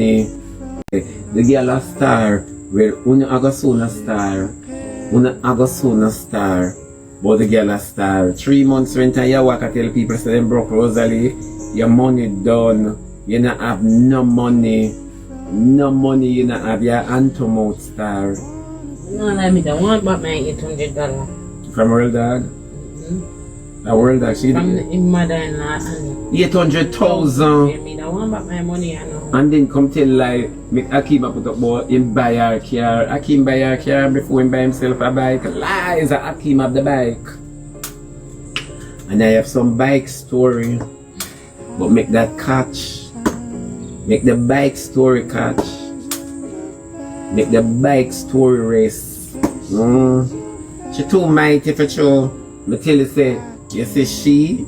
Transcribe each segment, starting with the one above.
The girl a star, well, una agosuna star, but the girl a star. 3 months rent and you walk and tell people say them broke Rosalie, your money done, you not have no money, you not have your anti-mouth star. No, I mean, I want back my $800. From World Dog? A World Dog, she from the mother-in-law. 800,000. I want back my money, I know. And then come tell like, make Akeem put up about him buy her car. Akeem buy her car before him buy himself a bike. Lies, Akeem have the bike. And I have some bike story. But make that catch. Make the bike story catch. Make the bike story race. She too mighty for sure. Me tell you say, you see she,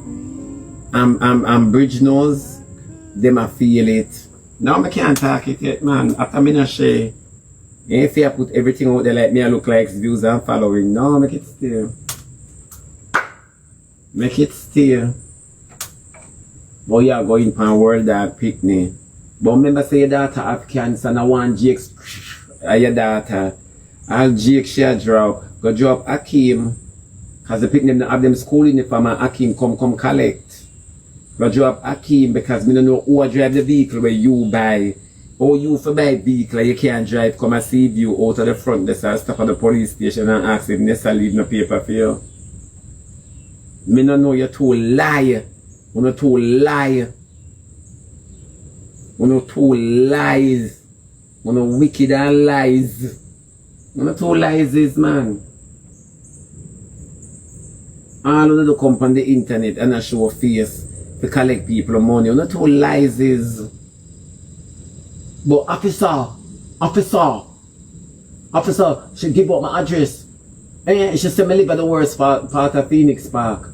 I'm Bridge Nose, them a feel it. Now I can't talk it yet, man. After me not share. If I put everything out there like me, I look like views and following. No, make it still. Make it still. But you are going for a World Dog picnic. But remember say your daughter have cancer and I want Jake's your daughter. All Jake she a drop. Go drop Akeem. Cause the picnic them have them school uniform and Akeem come collect. Go drop Akeem because me don't know who drive the vehicle where you buy. Or you for buy vehicle you can't drive, come and see you out of the front desk and stop at the police station and ask if Nessa leave no paper for you. Me don't know you're too liar. You're too liar. You're too lies. You're wicked and lies. You're too lies, man. All of the come on the internet and I show face to collect people money. You're too lies. But officer, she give up my address. And she said me live at the worst part of Phoenix Park.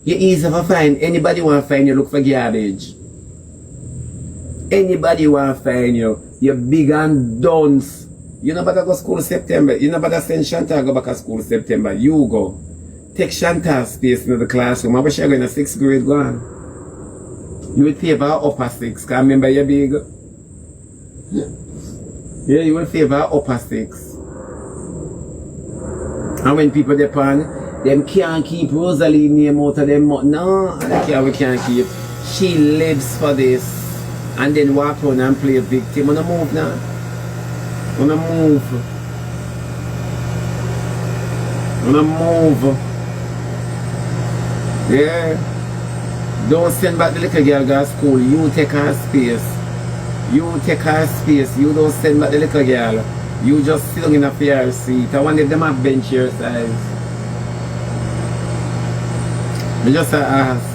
You easy to find. Anybody want to find you, look for garbage. Anybody want to find you, you're big and dunce. You know better go school September. You know better send Chantal go back to school September. You go. Take Chantal's space in the classroom. I wish you were in a 6th grade go on. You would favor upper 6. Can remember you're big. Yeah, you will favor upper 6. And when people depend, them can't keep Rosalie name out of them. No, we can't keep. She lives for this. And then walk on and play a victim. Wanna move now? Wanna move? Yeah. Don't send back the little girl to school. You take her space. You don't send back the little girl. You just sit in a fair seat. I wonder if them have bench your size. I just ask.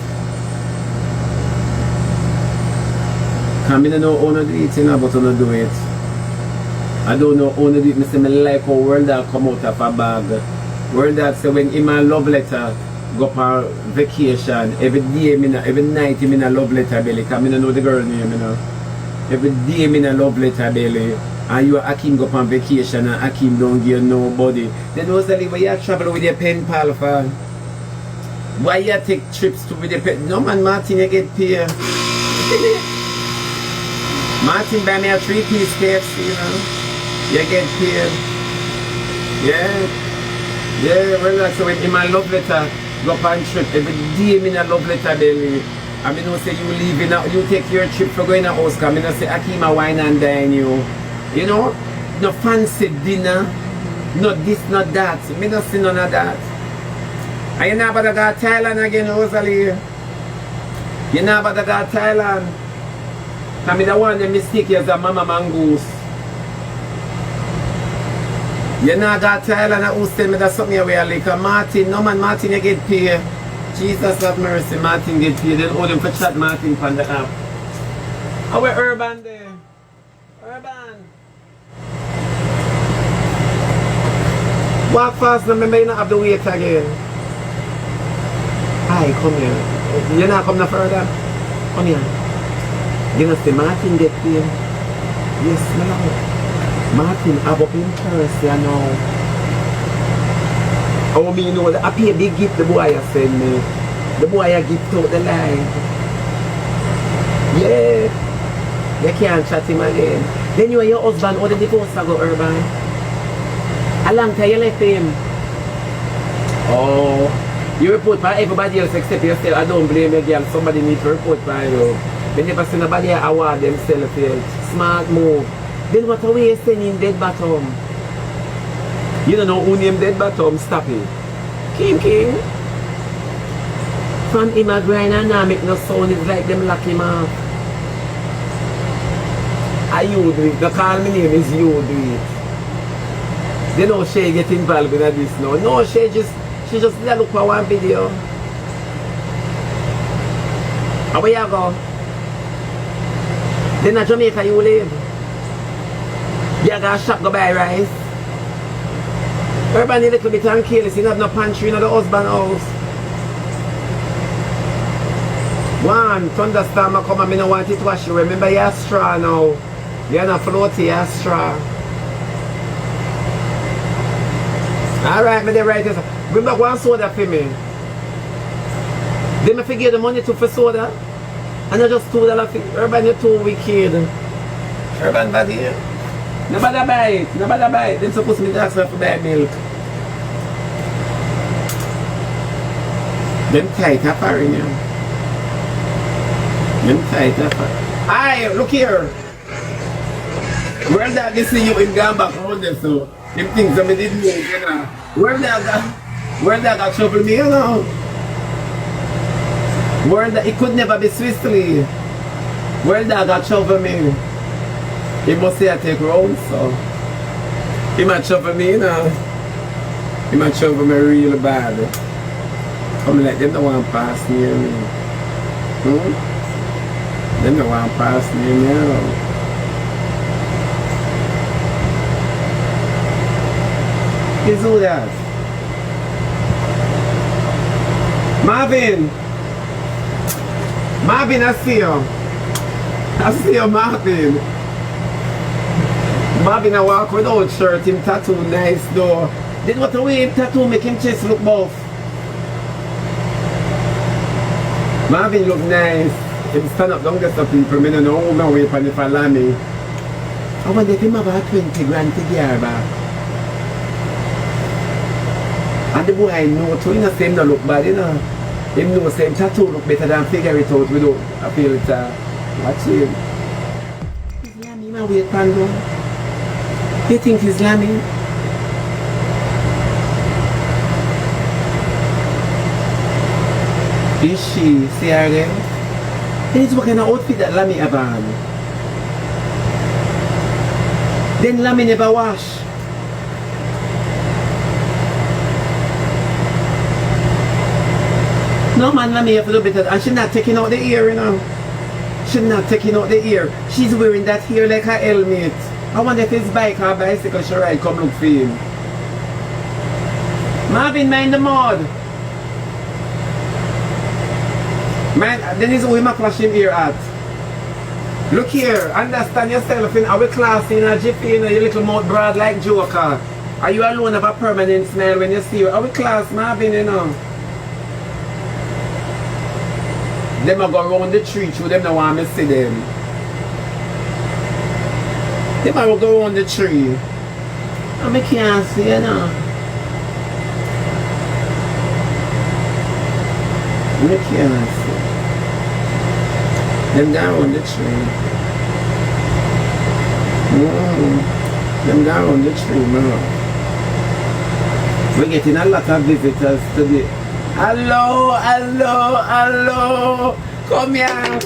I don't know how to do it, but I do it. I don't know how to do it. I say I like how World Dog come out of a bag. World Dog say when in my love letter go for vacation, every night I'm in a love letter belly, because I don't know the girl name, you know. Every day I'm in a love letter belly, and you Akeem go on vacation and Akeem don't give nobody. Then Rosalie, why you travel with your pen pal for? Why you take trips to with your pen? No man, Martin, you get paid. Martin buy me a 3-piece KFC, you know. You get paid. Yeah, well that's when in my love letter go on trip. Every day I'm in a love letter belly. I mean, no say you leave in you take your trip for going to house, because I mean, no say Akeem a wine and dine you. You know, no fancy dinner, no this, not that. Me no see none of that. And you know about to go to Thailand again, Rosalie. You know about to go to Thailand. I mean, the one that mistake you as a mama mongoose. You know go to Thailand and who tell me that something away like a Martin. No man, Martin you get paid. Jesus have mercy, Martin get paid. Then hold him for chat Martin from the app. How we Urban there? Urban. Walk fast now, remember you not have to wait again. Hi, come here. You not come no further? Come here. You know say Martin get paid. Yes, no. Martin have up in Paris, you know. Oh, me know that I pay a big gift the boy I send me. The boy I gift out the line. Yeah. You can't chat him again. Then you and your husband, or the divorce go Urban? A long time you left him. Oh, you report for everybody else except yourself. I don't blame you, girl. Somebody needs to report for you. They never see nobody award themselves yet. Smart move. Then what are we sending dead bottom? You don't know who named dead bottom? Stop it. King. From him a grind and now make no sound. It's like them lock him off. I you do it. The call me name is you do it. They know she get involved in this now. No, she just did look for one video. How where you go? Then in Jamaica you live. You got a shop go buy rice. Urban a little bit careless. You have no pantry in the husband's house. One, thunderstorm come and I don't want it to wash you. Remember you're straw now. You're not floaty, you're straw. Alright, me the right is. Remember one soda for me. Then I forget the money to for soda. And I just $2 for Urban, you're too wicked. Urban body. Nobody buy it. Nobody buy it. Then supposed to be ask for buy milk. Them tight up are in you. Them tight up. Aye, look here. Where that they see you in Gamba hold them so them things that me didn't know, you know. Where that got trouble me, you know. Where that it could never be Switzerland. Where that got trouble me. He must say I take round, so he might trouble me, you know. He might trouble me real bad. Come like them don't want to pass near me. Them don't want to pass near me, you know. Is who that? Marvin, I see you. I see you, Marvin. Marvin, I walk without shirt, him tattoo nice though. Then what the way him tattoo make him chest look buff. Marvin look nice. Him stand up down get some people, I don't know how my way for the Falami. I wonder if him have a 20 grand to get back. And the boy I know too, you know, same no look bad, you know. Him know same tattoo look better than figure it out without a filter. Watch him. Is Lammy my weight pando? You think he's Lammy? Is she? See her again? Then it's what kind of outfit that Lammy have on. Then Lammy never wash. No man, Lammy have to do better. And she's not taking out the ear, you know. She's not taking out the ear. She's wearing that hair like a helmet. I wonder if it's bike or bicycle she ride come look for him. Marvin, mind the mud. Man, then he's where my flash him ear at. Look here, understand yourself in our class in a jiffy, you know, your little mouth broad like Joker. Are you alone have a permanent smile when you see you? Our class, Marvin, you know. Them a go around the tree through them don't want me to see them. Them a go around the tree. And I can't see you know. I can't see. Them down on the tree. Them down on the tree now. We're getting a lot of visitors today. Hello. Come here.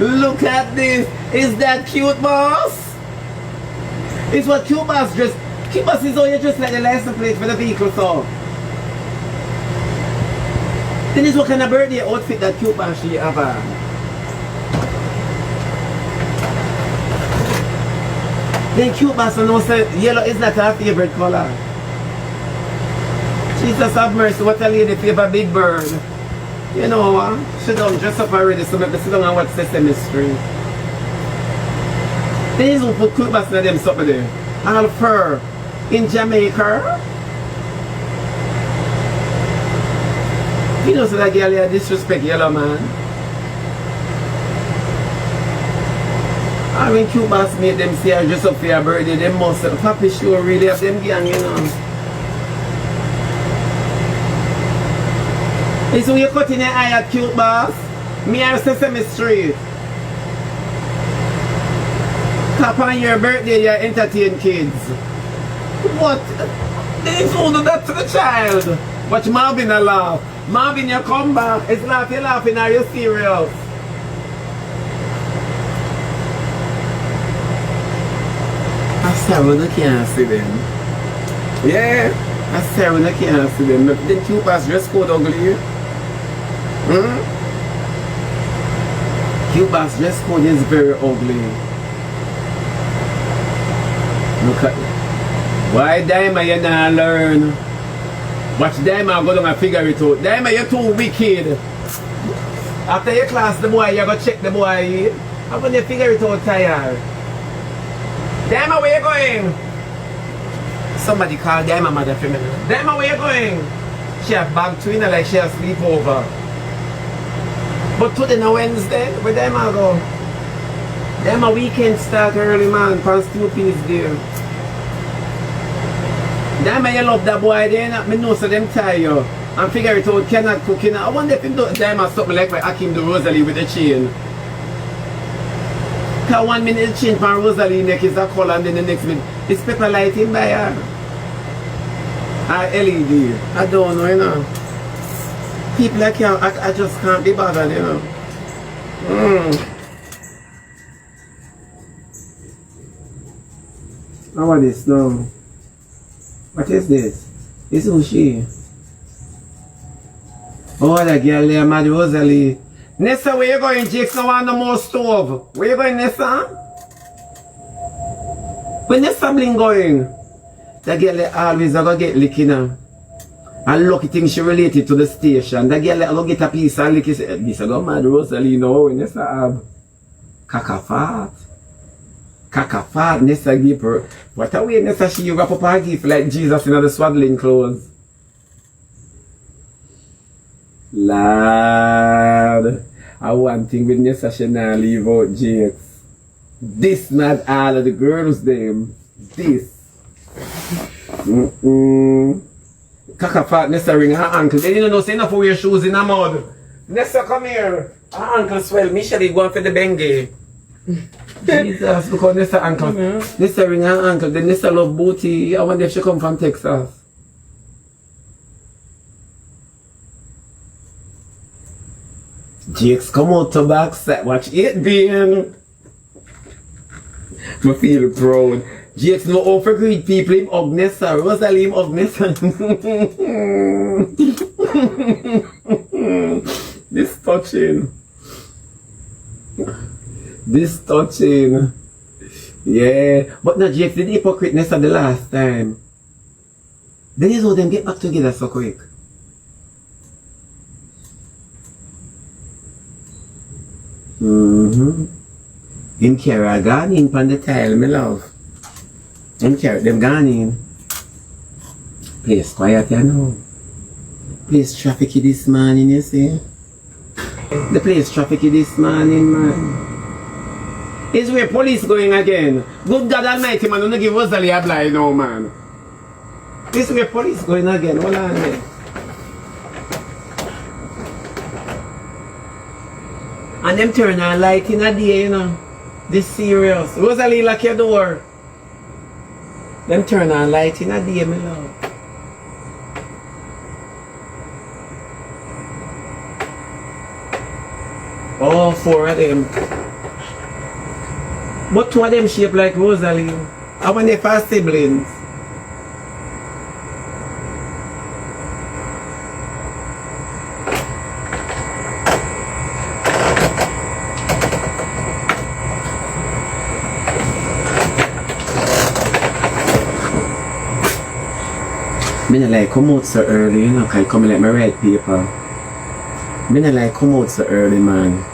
Look at this. Is that cute boss? It's what cute boss dress. Cute boss is all you just like the license plate for the vehicle, so. Then it's what kind of birthday outfit that cute boss she have on. Then cute boss knows that yellow is not her favorite color. Jesus have mercy, what a lady favor big bird. You know, she don't dress up already, so maybe sit down and watch Sesame Street. These who put cute boss in them something there. All fur in Jamaica. You know, so that girl here disrespect yellow man. And when cute boss mate them say I dress up for your birthday, them must Papi sure really have them gang, you know. Is who you cutting your eye at, cute boss? Me and Sesame Street. Cap on your birthday, you entertain kids. What? They don't do that to the child. Watch Marvin a laugh. Marvin, you come back. It's laugh, you're laughing, are you serious? I said when I can't see them. Yeah, I said when I can't see them. Them cute boss dress code ugly. Cute boss dress code is very ugly. Look at it. Why Diamond you not learn? Watch Diamond go down and figure it out. Diamond, you're too wicked. After your class, the boy, you go check the boy. How when you figure it out, tired? Diamond, where you going? Somebody call Diamond mother for me. Diamond, where you going? She have bag twin like she has sleepover. But today no Wednesday, where Diamond go? Diamond weekend start early, man. Past 2 piece there. Diamond, you love that boy then. I know so them tie you. And figure it out, cannot cook. I wonder if you do Diamond something like Akim do Rosalie with the chain. Because 1 minute the chain from Rosalie neck is a color and then the next minute it's pepper lighting by her. Or LED. I don't know, you know. People like you, I just can't be bothered, you know. How about this now? What is this? This who she? Oh, that girl there, Mad Rosalie. Nessa, where you going? Jake's no want no more stove. Where you going, Nessa? Where Nessa Bling going? That girl there always going to get licky now. And lucky thing she related to the station. That girl there going to get a piece and licky. This is going Mad Rosalie now. Nessa have Kakafat. Kakafat, Nessa give her. What a way Nessa she wrap up her gift like Jesus in the swaddling clothes. Lord, I one thing with Nessa she not leave out Jakes. This not all of the girls them. This. Kakafat, Nessa ring her ankle. They didn't know say enough for wear shoes in the mud. Nessa come here. Her ankle swell. Michelle going for the Bengue. Jesus, because Nessa ankle. Nessa ring her ankle. Then Nessa love booty. I wonder if she come from Texas. Jakes come out to backside. Watch it being. I feel proud. Jakes no how for greet people. Him of Nessa. Rosalie him of Nessa. This touching. This touching. Yeah. But now Jakes did hypocrite Nessa the last time. Then is how them get back together so quick. In Kara gone in pan the tile, my love. In Kara them gone in. Place quiet, you know. Place trafficy this morning, you see. The place trafficy this morning, man. Is where police going again. Good God Almighty, man, don't give Rosalie a blind now, man. This where police going again. Hold on there. And them turn on light in a day, you know. This serious. Rosalie, lock your door. Them turn on light in a day, my love. Oh, 4 of them. But 2 of them shape like Rosalie. I want they fast siblings. I don't like come out so early, you know, because I come like my red paper. I don't like come out so early, man.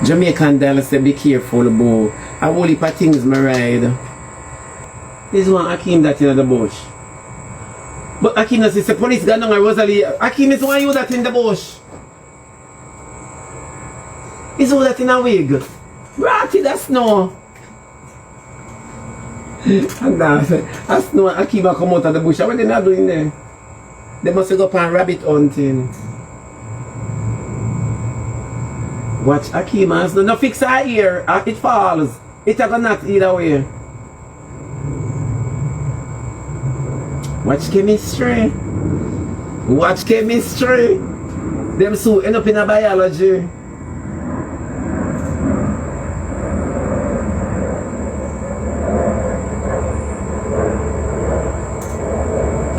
Jamaican dollar say be careful, boo. I whole heap of things my ride. This one Akim that in the bush. But Akim does say police got down on Rosalie. Akim is why you that in the bush. Is all that in a wig. Run! Party that snow. And that snow and Akima come out of the bush. What they not doing there? They must go up and rabbit hunting. Watch Akima's no fix her ear. It falls. It a gonna knock either way. Watch chemistry. Watch chemistry. Them so end up in a biology.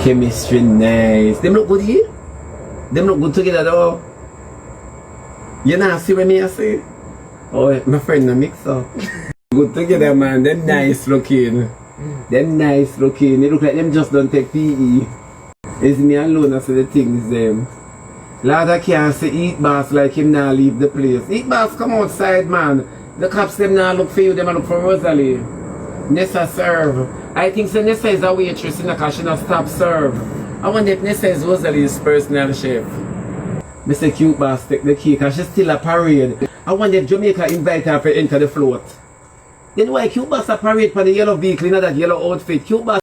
Chemistry nice. Them look good here? Them look good together though. You know see what me I say? Oh, my friend no mix up. Good together man, them nice looking. Them nice looking. They look like them just don't take PE. It's me alone I see the things them. Lord I can't say eat boss like him now leave the place. Eat boss come outside man. The cops them now look for you, them look for Rosalie. Nessa serve. I think so Nessa is a waitress in because she not stop serve. I wonder if Nessa is Rosalie's personal chef. Mr. Cute boss take the key because she's still a parade. I wonder if Jamaica invite her to enter the float. Then why Cute boss a parade for the yellow vehicle in that yellow outfit? Cute boss